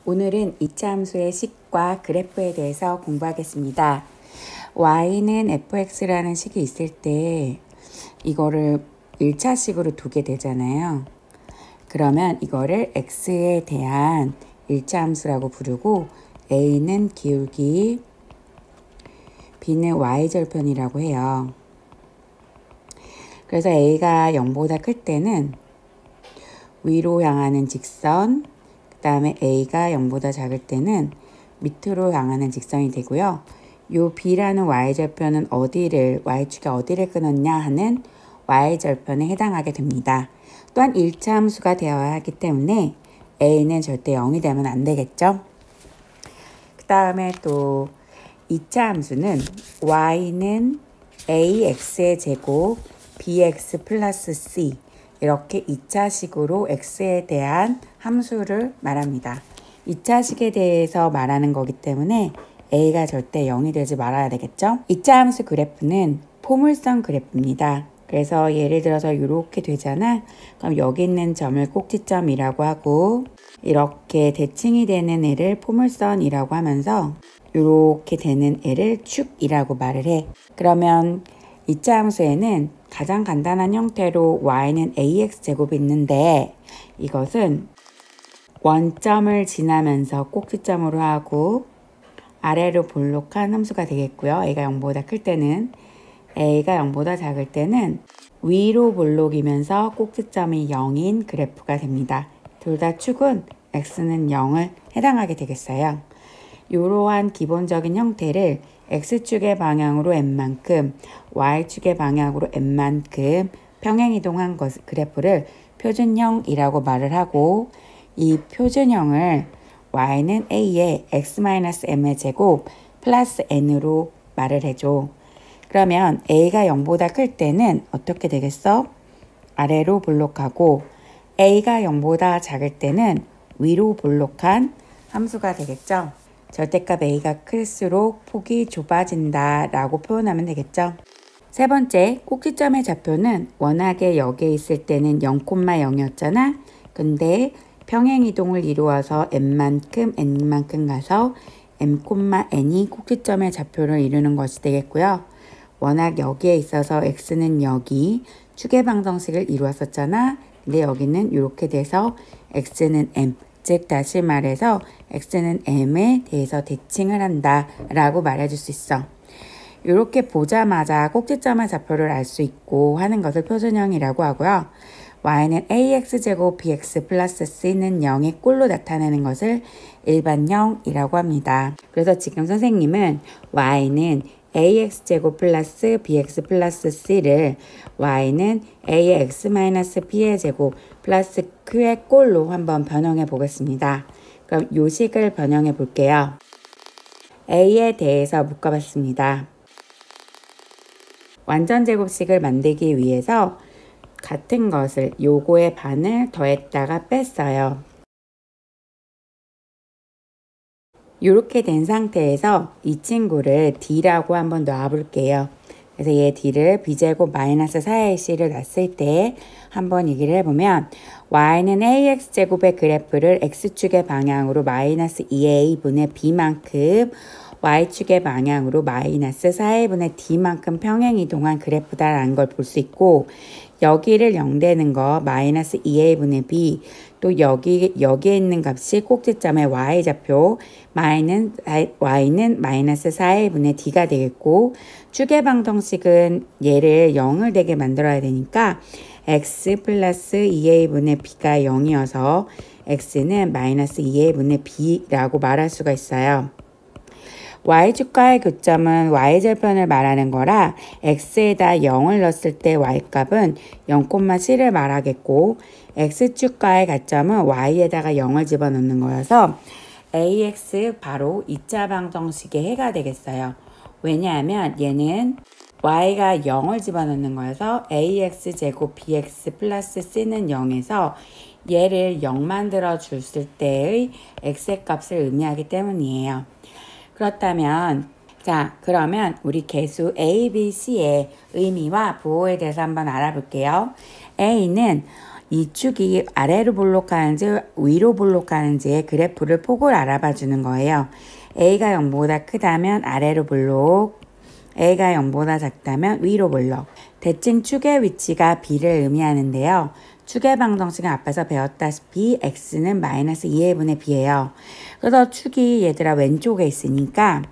오늘은 이차 함수의 식과 그래프에 대해서 공부하겠습니다. y는 fx라는 식이 있을 때 이거를 1차식으로 두게 되잖아요. 그러면 이거를 x에 대한 1차 함수라고 부르고 a는 기울기, b는 y절편이라고 해요. 그래서 a가 0보다 클 때는 위로 향하는 직선, 그 다음에 a가 0보다 작을 때는 밑으로 향하는 직선이 되고요. 요 b라는 y절편은 y축에 어디를 끊었냐 하는 y절편에 해당하게 됩니다. 또한 1차 함수가 되어야 하기 때문에 a는 절대 0이 되면 안 되겠죠. 그 다음에 또 2차 함수는 y는 ax의 제곱 bx 플러스 c 이렇게 2차식으로 x에 대한 함수를 말합니다. 2차식에 대해서 말하는 거기 때문에 a가 절대 0이 되지 말아야 되겠죠. 2차 함수 그래프는 포물선 그래프입니다. 그래서 예를 들어서 이렇게 되잖아. 그럼 여기 있는 점을 꼭지점이라고 하고 이렇게 대칭이 되는 애를 포물선이라고 하면서 이렇게 되는 애를 축이라고 말을 해. 그러면 2차 함수에는 가장 간단한 형태로 y는 ax제곱이 있는데 이것은 원점을 지나면서 꼭지점으로 하고 아래로 볼록한 함수가 되겠고요. a가 0보다 클 때는 a가 0보다 작을 때는 위로 볼록이면서 꼭지점이 0인 그래프가 됩니다. 둘 다 축은 x는 0을 해당하게 되겠어요. 이러한 기본적인 형태를 x축의 방향으로 n만큼 y축의 방향으로 n만큼 평행이동한 그래프를 표준형이라고 말을 하고 이 표준형을 y는 a의 x-m의 제곱 플러스 n으로 말을 해줘. 그러면 a가 0보다 클 때는 어떻게 되겠어? 아래로 볼록하고 a가 0보다 작을 때는 위로 볼록한 함수가 되겠죠. 절대값 a가 클수록 폭이 좁아진다 라고 표현하면 되겠죠. 세 번째, 꼭지점의 좌표는 워낙에 여기에 있을 때는 0,0이었잖아. 근데 평행이동을 이루어서 n만큼 가서 m,n이 꼭지점의 좌표를 이루는 것이 되겠고요. 워낙 여기에 있어서 x는 여기 축의 방정식을 이루었었잖아. 근데 여기는 이렇게 돼서 x는 m, 즉 다시 말해서 x는 m에 대해서 대칭을 한다 라고 말해줄 수 있어. 이렇게 보자마자 꼭지점의 좌표를 알 수 있고 하는 것을 표준형이라고 하고요. y는 ax제곱 bx 플러스 c는 0의 꼴로 나타내는 것을 일반형이라고 합니다. 그래서 지금 선생님은 y는 ax제곱 플러스 bx 플러스 c를 y는 a의 x-p의 제곱 플러스 q의 꼴로 한번 변형해 보겠습니다. 그럼 요 식을 변형해 볼게요. a에 대해서 묶어봤습니다. 완전제곱식을 만들기 위해서 같은 것을 요거의 반을 더했다가 뺐어요. 이렇게 된 상태에서 이 친구를 d라고 한번 놔볼게요. 그래서 얘 d를 b제곱 마이너스 4ac를 놨을 때 한번 얘기를 해보면 y는 ax제곱의 그래프를 x축의 방향으로 마이너스 2a분의 b만큼 y축의 방향으로 마이너스 4a분의 d만큼 평행이동한 그래프다라는 걸 볼 수 있고 여기를 0 되는 거 마이너스 2a분의 b 또 여기에 있는 값이 꼭지점의 y좌표 y는 마이너스 4a분의 d가 되겠고 축의 방정식은 얘를 0을 되게 만들어야 되니까 x 플러스 2a분의 b가 0이어서 x는 마이너스 2a분의 b라고 말할 수가 있어요. y축과의 교점은 y절편을 말하는 거라 x에다 0을 넣었을 때 y값은 0,7을 말하겠고 x축과의 가점은 y에다가 0을 집어넣는 거여서 ax 바로 2차 방정식의 해가 되겠어요. 왜냐하면 얘는 y가 0을 집어넣는 거여서 ax제곱 bx 플러스 c는 0에서 얘를 0 만들어 줬을 때의 x의 값을 의미하기 때문이에요. 그렇다면 그러면 우리 개수 A, B, C의 의미와 부호에 대해서 한번 알아볼게요. A는 이 축이 아래로 볼록하는지 위로 볼록하는지의 그래프를 폭을 알아봐 주는 거예요. A가 0보다 크다면 아래로 볼록, A가 0보다 작다면 위로 볼록. 대칭 축의 위치가 B를 의미하는데요. 축의 방정식은 앞에서 배웠다시피 X는 마이너스 2A분의 B예요. 그래서 축이 얘들아 왼쪽에 있으니까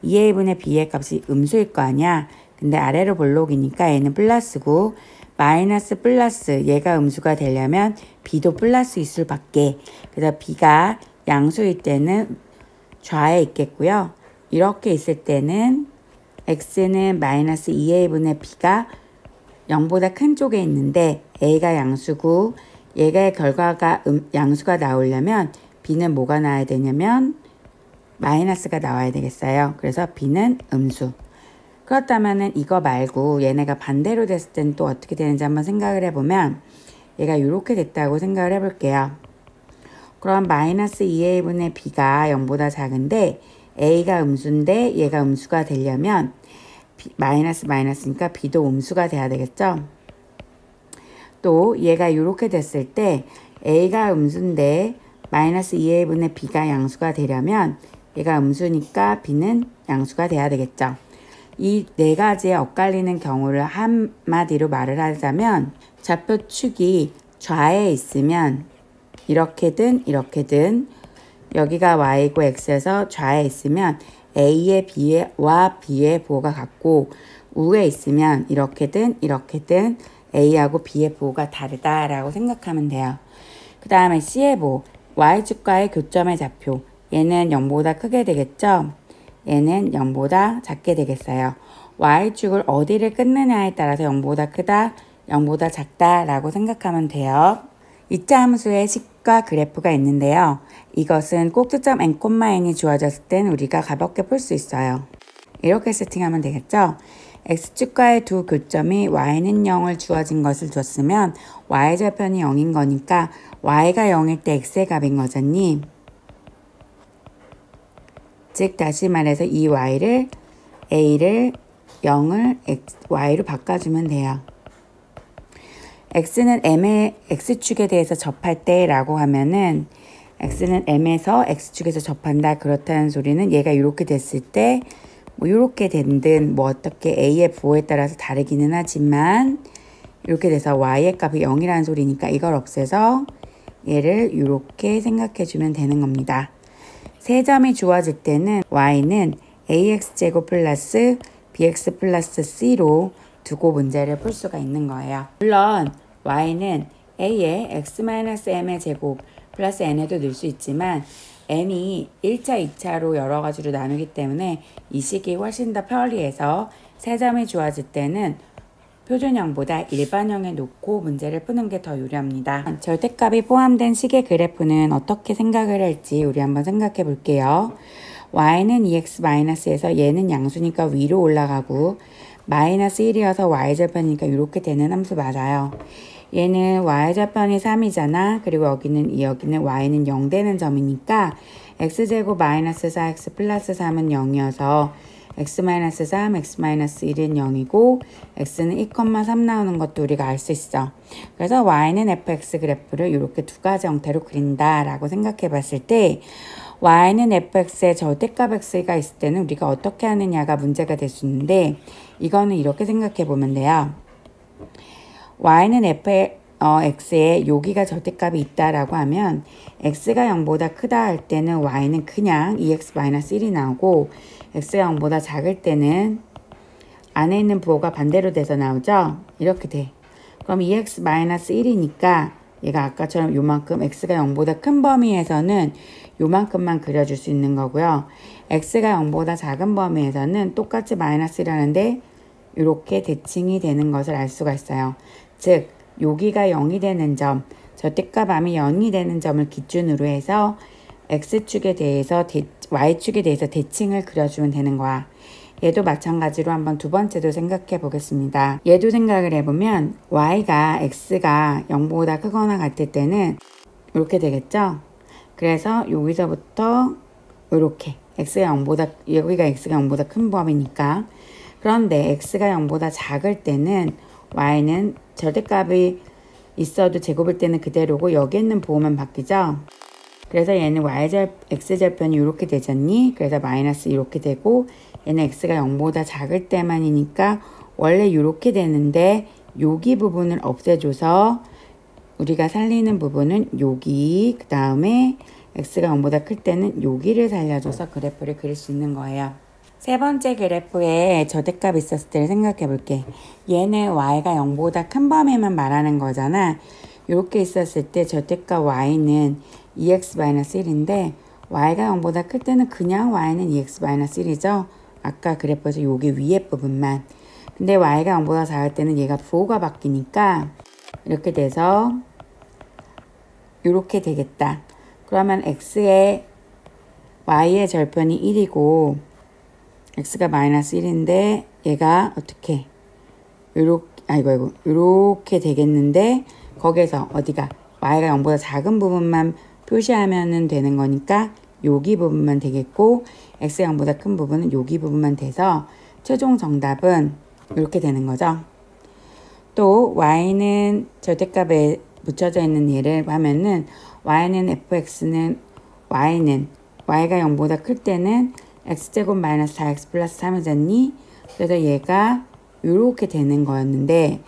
2A분의 B의 값이 음수일 거 아니야. 근데 아래로 볼록이니까 얘는 플러스고 마이너스 플러스 얘가 음수가 되려면 B도 플러스일 수밖에. 그래서 B가 양수일 때는 좌에 있겠고요. 이렇게 있을 때는 X는 마이너스 2A분의 B가 0보다 큰 쪽에 있는데 A가 양수고 얘가 결과가 양수가 나오려면 B는 뭐가 나와야 되냐면 마이너스가 나와야 되겠어요. 그래서 B는 음수. 그렇다면은 이거 말고 얘네가 반대로 됐을 때는 또 어떻게 되는지 한번 생각을 해보면 얘가 이렇게 됐다고 생각을 해볼게요. 그럼 마이너스 2A분의 B가 0보다 작은데 A가 음수인데 얘가 음수가 되려면 마이너스 마이너스니까 B도 음수가 돼야 되겠죠. 또 얘가 이렇게 됐을 때 A가 음수인데 마이너스 2A분의 B가 양수가 되려면 얘가 음수니까 B는 양수가 돼야 되겠죠. 이 네 가지의 엇갈리는 경우를 한마디로 말을 하자면 좌표 축이 좌에 있으면 이렇게든 이렇게든 여기가 y고 x에서 좌에 있으면 a의 b와 b의 부호가 같고 우에 있으면 이렇게든 이렇게든 a하고 b의 부호가 다르다라고 생각하면 돼요. 그 다음에 c의 부호, y축과의 교점의 좌표. 얘는 0보다 크게 되겠죠? 얘는 0보다 작게 되겠어요. y축을 어디를 끊느냐에 따라서 0보다 크다, 0보다 작다 라고 생각하면 돼요. 이차 함수의 식과 그래프가 있는데요. 이것은 꼭지점 n,n이 주어졌을 땐 우리가 가볍게 풀 수 있어요. 이렇게 세팅하면 되겠죠? x축과의 두 교점이 y는 0을 주어진 것을 줬으면 y절편이 0인 거니까 y가 0일 때 x의 값인 거잖니. 즉 다시 말해서 이 y를 a를 0을 y로 바꿔주면 돼요. x는 m의 x축에 대해서 접할 때 라고 하면은 x는 m에서 x축에서 접한다. 그렇다는 소리는 얘가 이렇게 됐을 때 뭐 이렇게 된 듯 뭐 어떻게 a의 부호에 따라서 다르기는 하지만 이렇게 돼서 y의 값이 0이라는 소리니까 이걸 없애서 얘를 이렇게 생각해 주면 되는 겁니다. 세 점이 주어질 때는 y는 ax제곱 플러스 bx 플러스 c로 두고 문제를 풀 수가 있는 거예요. 물론 y는 a에 x-m의 제곱 플러스 n에도 넣을 수 있지만 n이 1차, 2차로 여러 가지로 나누기 때문에 이 식이 훨씬 더 편리해서 세 점이 주어질 때는 표준형보다 일반형에 놓고 문제를 푸는 게 더 유리합니다. 절대값이 포함된 식의 그래프는 어떻게 생각을 할지 우리 한번 생각해 볼게요. y는 2x-에서 얘는 양수니까 위로 올라가고 마이너스 1이어서 y절편이니까 이렇게 되는 함수 맞아요. 얘는 y절편이 3이잖아. 그리고 여기는 y는 0 되는 점이니까 x제곱 마이너스 4x 플러스 3은 0이어서 x-3, x-1은 0이고 x는 2,3 나오는 것도 우리가 알 수 있어. 그래서 y는 fx 그래프를 이렇게 두 가지 형태로 그린다 라고 생각해 봤을 때 y는 fx의 절대값 x가 있을 때는 우리가 어떻게 하느냐가 문제가 될 수 있는데 이거는 이렇게 생각해 보면 돼요. y는 x에 여기가 절대값이 있다라고 하면 x가 0보다 크다 할 때는 y는 그냥 2x-1이 나오고 x가 0보다 작을 때는 안에 있는 부호가 반대로 돼서 나오죠? 이렇게 돼. 그럼 2x-1이니까 얘가 아까처럼 요만큼 x가 0보다 큰 범위에서는 요만큼만 그려줄 수 있는 거고요. x가 0보다 작은 범위에서는 똑같이 마이너스라는데 이렇게 대칭이 되는 것을 알 수가 있어요. 즉 여기가 0이 되는 점, 절대값 암이 0이 되는 점을 기준으로 해서 x축에 대해서 y축에 대해서 대칭을 그려주면 되는 거야. 얘도 마찬가지로 한번 두 번째도 생각해 보겠습니다. 얘도 생각을 해보면 y가 x가 0보다 크거나 같을 때는 이렇게 되겠죠? 그래서 여기서부터 이렇게 여기가 x가 0보다 큰 범위니까 그런데 x가 0보다 작을 때는 y는 절대값이 있어도 제곱일 때는 그대로고 여기 있는 부호만 바뀌죠. 그래서 얘는 x절편이 이렇게 되잖니? 그래서 마이너스 이렇게 되고 얘는 x가 0보다 작을 때만이니까 원래 이렇게 되는데 여기 부분을 없애줘서 우리가 살리는 부분은 여기, 그 다음에 x가 0보다 클 때는 여기를 살려줘서 그래프를 그릴 수 있는 거예요. 세 번째 그래프에 절대값이 있었을 때를 생각해 볼게. 얘는 y가 0보다 큰 범위만 말하는 거잖아. 이렇게 있었을 때 절대값 y는 2x-1인데 y가 0보다 클 때는 그냥 y는 2x-1이죠. 아까 그래프에서 여기 위에 부분만. 근데 y가 0보다 작을 때는 얘가 부호가 바뀌니까 이렇게 돼서 이렇게 되겠다. 그러면 y의 절편이 1이고 x가 마이너스 1인데 얘가 어떻게 이렇게 되겠는데 거기에서 어디가 y가 0보다 작은 부분만 표시하면 되는 거니까 여기 부분만 되겠고 x가 0보다 큰 부분은 여기 부분만 돼서 최종 정답은 이렇게 되는 거죠. 또 y는 절대값에 붙여져 있는 예를 하면은 y가 0보다 클 때는 x제곱 마이너스 4x 플러스 3이잖니? 그래서 얘가 이렇게 되는 거였는데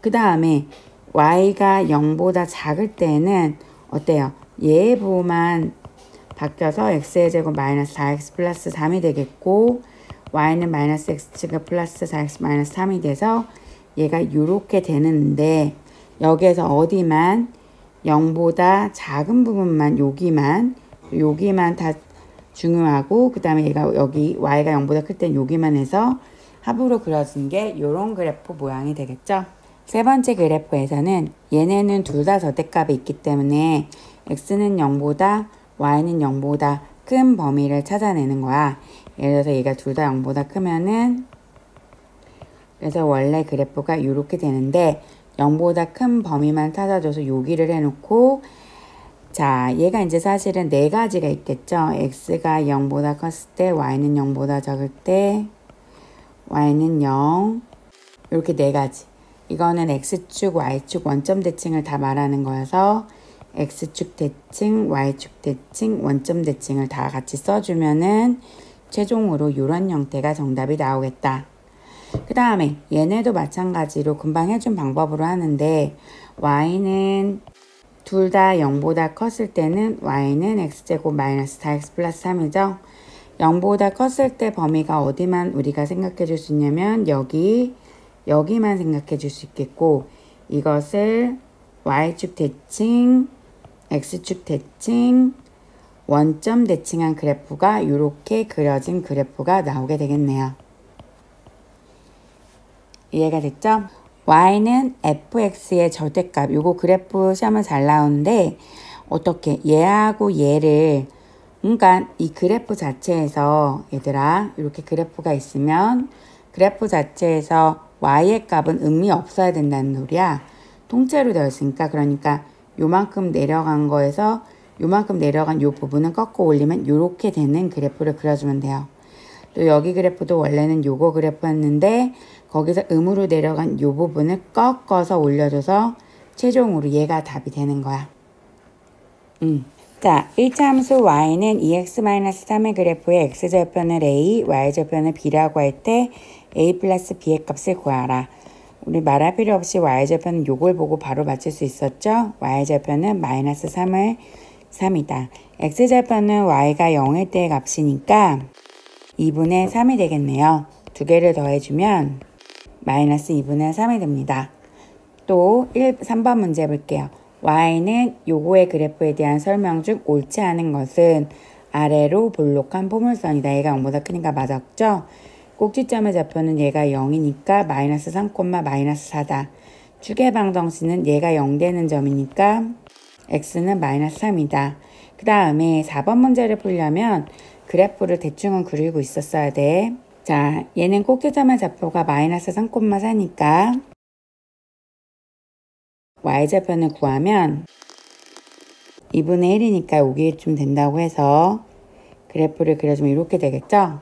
그 다음에 y가 0보다 작을 때는 어때요? 얘의 부호만 바뀌어서 x의 제곱 마이너스 4x 플러스 3이 되겠고 y는 마이너스 x제곱 플러스 4x 마이너스 3이 돼서 얘가 이렇게 되는데 여기에서 어디만 0보다 작은 부분만 여기만 다 중요하고 그 다음에 얘가 여기 y가 0보다 클 땐 여기만 해서 합으로 그려진 게 이런 그래프 모양이 되겠죠. 세 번째 그래프에서는 얘네는 둘 다 절대값이 있기 때문에 x는 0보다 y는 0보다 큰 범위를 찾아내는 거야. 예를 들어서 얘가 둘 다 0보다 크면은 그래서 원래 그래프가 이렇게 되는데 0보다 큰 범위만 찾아줘서 여기를 해놓고 자 얘가 이제 사실은 네 가지가 있겠죠. x가 0보다 컸을 때 y는 0보다 적을 때 y는 0 이렇게 네 가지. 이거는 x축, y축 원점 대칭을 다 말하는 거여서 x축 대칭, y축 대칭, 원점 대칭을 다 같이 써주면은 최종으로 이런 형태가 정답이 나오겠다. 그 다음에 얘네도 마찬가지로 금방 해준 방법으로 하는데 y는 둘 다 0보다 컸을 때는 y는 x제곱 마이너스 4x 플러스 3이죠. 0보다 컸을 때 범위가 어디만 우리가 생각해 줄 수 있냐면 여기만 생각해 줄 수 있겠고 이것을 y축 대칭, x축 대칭, 원점 대칭한 그래프가 이렇게 그려진 그래프가 나오게 되겠네요. 이해가 됐죠? y는 fx의 절대값. 요거 그래프 시험은 잘 나오는데 어떻게 얘하고 얘를 그러니까 이 그래프 자체에서 얘들아 이렇게 그래프가 있으면 그래프 자체에서 y의 값은 의미 없어야 된다는 소리야. 통째로 되어 있으니까 그러니까 요만큼 내려간 거에서 요만큼 내려간 요 부분은 꺾어 올리면 요렇게 되는 그래프를 그려주면 돼요. 또 여기 그래프도 원래는 요거 그래프였는데 거기서 음으로 내려간 요 부분을 꺾어서 올려줘서 최종으로 얘가 답이 되는 거야. 자, 1차 함수 y는 2x-3의 그래프의 x절편을 a, y절편을 b라고 할 때 a 플러스 b의 값을 구하라. 우리 말할 필요 없이 y절편은 요걸 보고 바로 맞출 수 있었죠? y절편은 마이너스 3이다. x절편은 y가 0일 때의 값이니까 2분의 3이 되겠네요. 두 개를 더해주면 마이너스 2분의 3이 됩니다. 또 3번 문제 볼게요. y는 요거의 그래프에 대한 설명 중 옳지 않은 것은 아래로 볼록한 포물선이다. 얘가 0보다 크니까 맞았죠? 꼭지점의 좌표는 얘가 0이니까 마이너스 3, 마이너스 4다. 축의 방정식은 얘가 0 되는 점이니까 x는 마이너스 3이다. 그 다음에 4번 문제를 풀려면 그래프를 대충은 그리고 있었어야 돼. 자, 얘는 꼭지점의 좌표가 마이너스 3, 4니까 y좌표는 구하면 2분의 1이니까 여기쯤 된다고 해서 그래프를 그려주면 이렇게 되겠죠?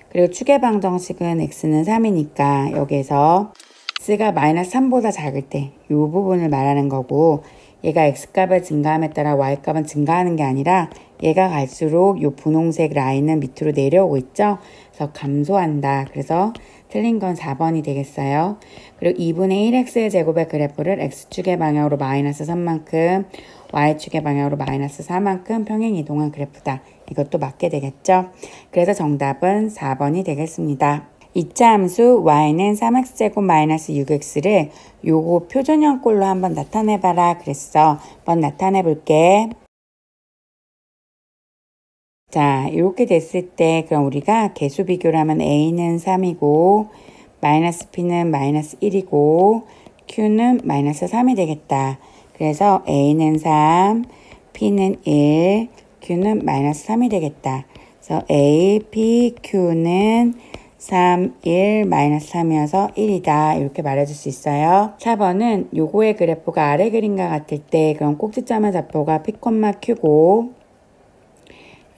그리고 축의 방정식은 x는 3이니까 여기에서 x가 마이너스 3보다 작을 때 이 부분을 말하는 거고, 얘가 x값을 증가함에 따라 y값은 증가하는 게 아니라 얘가 갈수록 이 분홍색 라인은 밑으로 내려오고 있죠. 그래서 감소한다. 그래서 틀린 건 4번이 되겠어요. 그리고 2분의 1x의 제곱의 그래프를 x축의 방향으로 마이너스 3만큼, y축의 방향으로 마이너스 4만큼 평행 이동한 그래프다. 이것도 맞게 되겠죠. 그래서 정답은 4번이 되겠습니다. 2차 함수 y는 3x제곱 마이너스 6x를 요거 표준형 꼴로 한번 나타내봐라 그랬어. 한번 나타내 볼게. 자, 이렇게 됐을 때 그럼 우리가 개수 비교를 하면 a는 3이고 마이너스 p는 마이너스 1이고 q는 마이너스 3이 되겠다. 그래서 a는 3, p는 1, q는 마이너스 3이 되겠다. 그래서 a, p, q는 3, 1, 마이너스 3이어서 1이다. 이렇게 말해줄 수 있어요. 4번은 요거의 그래프가 아래 그림과 같을 때 그럼 꼭지점의 좌표가 p, q고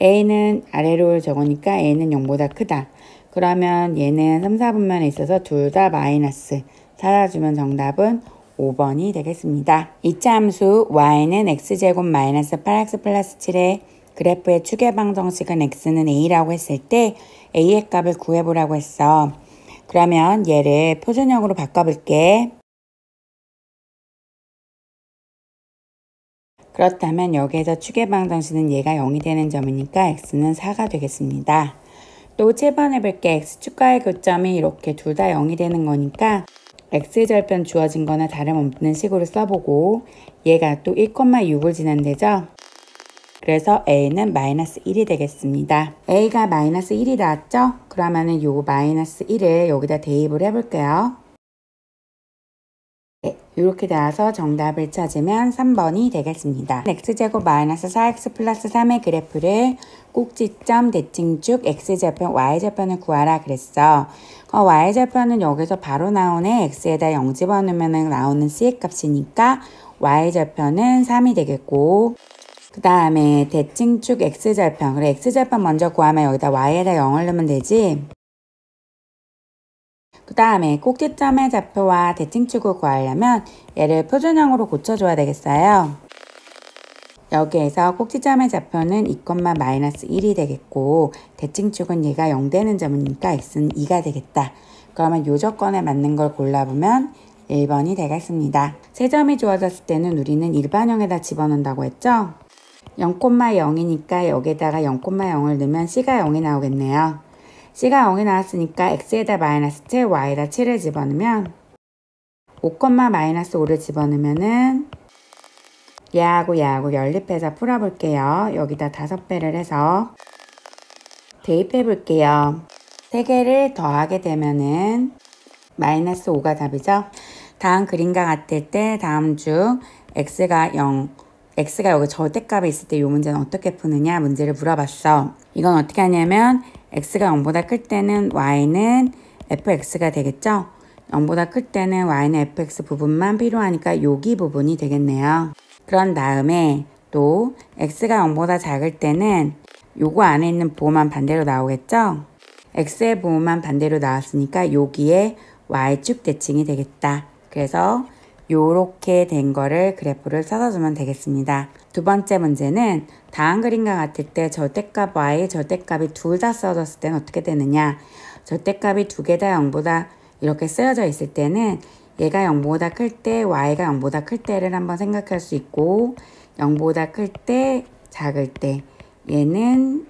a는 아래로 적으니까 a는 0보다 크다. 그러면 얘는 3, 4분면에 있어서 둘 다 마이너스. 찾아주면 정답은 5번이 되겠습니다. 2차 함수 y는 x제곱 마이너스 8x 플러스 7의 그래프의 추계방 정식은 x는 a라고 했을 때 a의 값을 구해보라고 했어. 그러면 얘를 표준형으로 바꿔볼게. 그렇다면 여기에서 추계방 정식은 얘가 0이 되는 점이니까 x는 4가 되겠습니다. 또 7번 해볼게. x축과의 교점이 이렇게 둘 다 0이 되는 거니까 x절편 주어진 거나 다름없는 식으로 써보고 얘가 또 1,6을 지난대죠. 그래서 a는 마이너스 1이 되겠습니다. a가 마이너스 1이 나왔죠? 그러면은 요 마이너스 1을 여기다 대입을 해볼게요. 네, 이렇게 나와서 정답을 찾으면 3번이 되겠습니다. x제곱 마이너스 4x 플러스 3의 그래프를 꼭지점 대칭축 x절편 y절편을 구하라 그랬어. y절편은 여기서 바로 나오네. x에다 0 집어넣으면 나오는 c의 값이니까 y절편은 3이 되겠고, 그 다음에 대칭축 x절편. 그래, x절편 먼저 구하면 여기다 y에다 0을 넣으면 되지. 그 다음에 꼭지점의 좌표와 대칭축을 구하려면 얘를 표준형으로 고쳐줘야 되겠어요. 여기에서 꼭지점의 좌표는 2, 마이너스 1이 되겠고 대칭축은 얘가 0 되는 점이니까 x는 2가 되겠다. 그러면 요 조건에 맞는 걸 골라보면 1번이 되겠습니다. 세 점이 주어졌을 때는 우리는 일반형에다 집어넣는다고 했죠? 0,0이니까 여기에다가 0,0을 넣으면 c가 0이 나오겠네요. c가 0이 나왔으니까 x에다 마이너스 7, y에다 7을 집어넣으면 5, 마이너스 5를 집어넣으면은 얘하고 얘하고 연립해서 풀어볼게요. 여기다 5배를 해서 대입해 볼게요. 3개를 더하게 되면은 마이너스 5가 답이죠. 다음 그림과 같을 때 다음 중 x가 여기 절대값이 있을 때 이 문제는 어떻게 푸느냐 문제를 물어봤어. 이건 어떻게 하냐면 x가 0보다 클 때는 y는 fx가 되겠죠. 0보다 클 때는 y는 fx 부분만 필요하니까 여기 부분이 되겠네요. 그런 다음에 또 x가 0보다 작을 때는 요거 안에 있는 부호만 반대로 나오겠죠. x의 부호만 반대로 나왔으니까 여기에 y축 대칭이 되겠다. 그래서 요렇게 된 거를 그래프를 써주면 되겠습니다. 두 번째 문제는 다음 그림과 같을 때 절대값 y, 절대값이 둘 다 써졌을 때는 어떻게 되느냐. 절대값이 두 개 다 0보다 이렇게 쓰여져 있을 때는 얘가 0보다 클 때 y가 0보다 클 때를 한번 생각할 수 있고 0보다 클 때 작을 때 얘는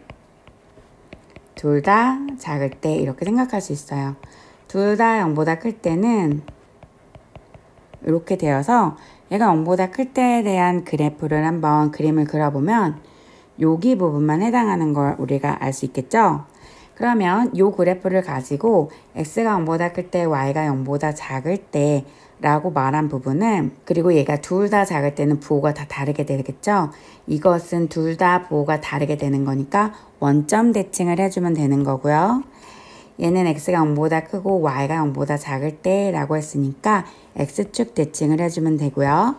둘 다 작을 때 이렇게 생각할 수 있어요. 둘 다 0보다 클 때는 이렇게 되어서 얘가 0보다 클 때에 대한 그래프를 한번 그림을 그려보면 여기 부분만 해당하는 걸 우리가 알 수 있겠죠? 그러면 이 그래프를 가지고 x가 0보다 클 때 y가 0보다 작을 때 라고 말한 부분은 그리고 얘가 둘 다 작을 때는 부호가 다 다르게 되겠죠? 이것은 둘 다 부호가 다르게 되는 거니까 원점 대칭을 해주면 되는 거고요. 얘는 x가 0보다 크고 y가 0보다 작을 때 라고 했으니까 x축 대칭을 해주면 되고요.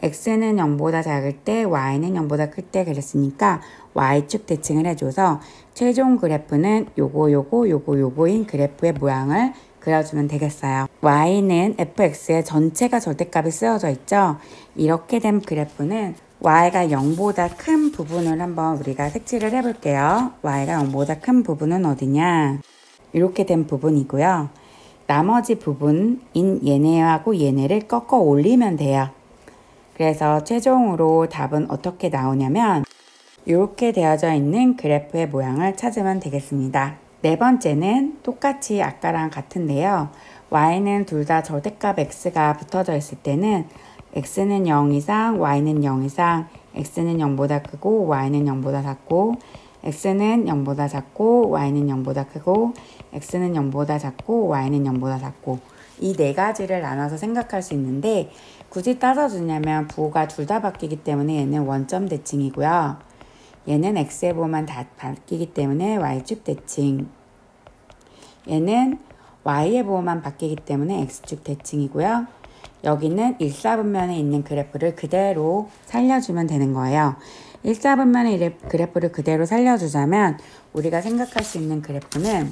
x는 0보다 작을 때 y는 0보다 클 때 그랬으니까 y축 대칭을 해줘서 최종 그래프는 요거인 그래프의 모양을 그려주면 되겠어요. y는 fx의 전체가 절대값이 쓰여져 있죠. 이렇게 된 그래프는 y가 0보다 큰 부분을 한번 우리가 색칠을 해볼게요. y가 0보다 큰 부분은 어디냐? 이렇게 된 부분이고요. 나머지 부분인 얘네하고 얘네를 꺾어 올리면 돼요. 그래서 최종으로 답은 어떻게 나오냐면 이렇게 되어져 있는 그래프의 모양을 찾으면 되겠습니다. 네 번째는 똑같이 아까랑 같은데요. y는 둘 다 절대값 x가 붙어져 있을 때는 x는 0 이상, y는 0 이상, x는 0보다 크고 y는 0보다 작고 x는 0보다 작고 y는 0보다 크고 x는 0보다 작고 y는 0보다 작고 이 네 가지를 나눠서 생각할 수 있는데 굳이 따져주냐면 부호가 둘 다 바뀌기 때문에 얘는 원점 대칭이고요. 얘는 x의 부호만 다 바뀌기 때문에 y축 대칭. 얘는 y의 부호만 바뀌기 때문에 x축 대칭이고요. 여기는 1사분면에 있는 그래프를 그대로 살려주면 되는 거예요. 1사분면의 그래프를 그대로 살려주자면 우리가 생각할 수 있는 그래프는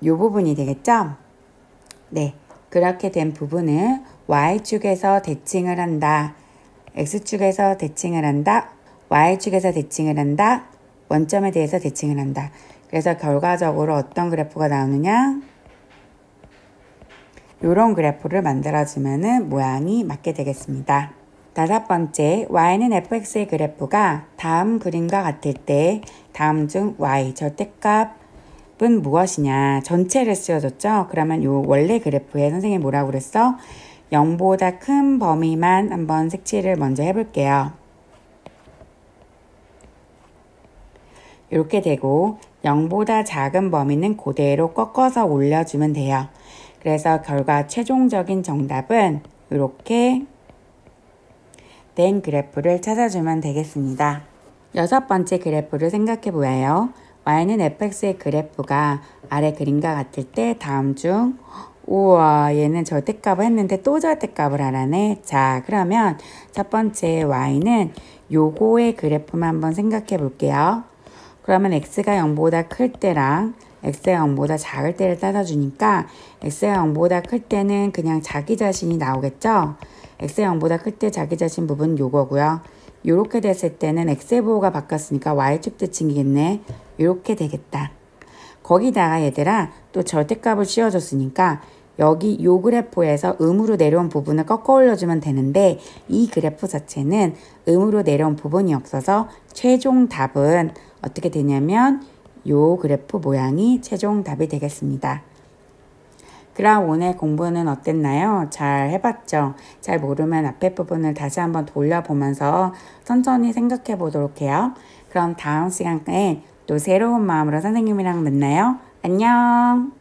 이 부분이 되겠죠? 네, 그렇게 된 부분은 y축에서 대칭을 한다. x축에서 대칭을 한다. y축에서 대칭을 한다. 원점에 대해서 대칭을 한다. 그래서 결과적으로 어떤 그래프가 나오느냐? 이런 그래프를 만들어주면 모양이 맞게 되겠습니다. 다섯 번째, y는 fx의 그래프가 다음 그림과 같을 때 다음 중 y 절대값은 무엇이냐? 전체를 쓰여줬죠? 그러면 이 원래 그래프에 선생님이 뭐라고 그랬어? 0보다 큰 범위만 한번 색칠을 먼저 해볼게요. 이렇게 되고 0보다 작은 범위는 그대로 꺾어서 올려주면 돼요. 그래서 결과 최종적인 정답은 이렇게 된 그래프를 찾아주면 되겠습니다. 여섯 번째 그래프를 생각해 보아요. y는 fx의 그래프가 아래 그림과 같을 때 다음 중 우와 얘는 절대값을 했는데 또 절대값을 하라네. 자 그러면 첫 번째 y는 요거의 그래프만 한번 생각해 볼게요. 그러면 x가 0보다 클 때랑 x가 0보다 작을 때를 따져주니까 x가 0보다 클 때는 그냥 자기 자신이 나오겠죠? x가 0보다 클 때 자기 자신 부분 요거고요. 요렇게 됐을 때는 x의 부호가 바뀌었으니까 y축 대칭이겠네. 요렇게 되겠다. 거기다가 얘들아 또 절대값을 씌워줬으니까 여기 요 그래프에서 음으로 내려온 부분을 꺾어 올려주면 되는데 이 그래프 자체는 음으로 내려온 부분이 없어서 최종 답은 어떻게 되냐면 요 그래프 모양이 최종 답이 되겠습니다. 그럼 오늘 공부는 어땠나요? 잘 해봤죠? 잘 모르면 앞에 부분을 다시 한번 돌려보면서 천천히 생각해 보도록 해요. 그럼 다음 시간에 또 새로운 마음으로 선생님이랑 만나요. 안녕!